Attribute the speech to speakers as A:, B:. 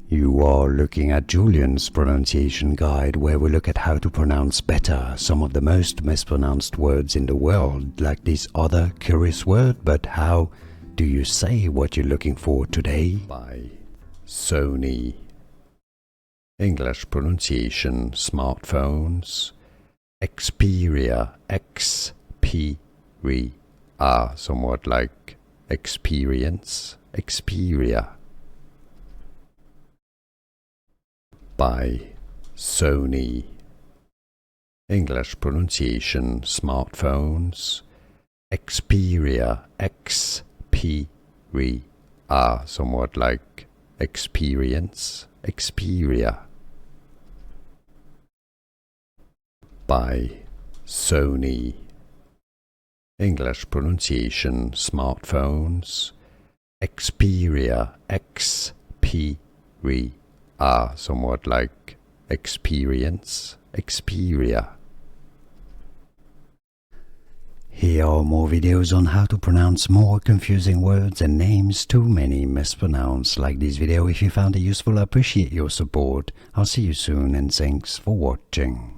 A: You are looking at Julian's pronunciation guide, where we look at how to pronounce better some of the most mispronounced words in the world, like this other curious word. But how do you say what you're looking for today? By Sony. English pronunciation: smartphones. Xperia, Xperia, somewhat like experience. Xperia. By Sony. English pronunciation: smartphones. Xperia, Xperia, somewhat like experience. Xperia. By Sony. English pronunciation: smartphones. Xperia, Xperia, somewhat like experience. Xperia. Here are more videos on how to pronounce more confusing words and names too many mispronounced. Like this video if you found it useful. I appreciate your support. I'll see you soon and thanks for watching.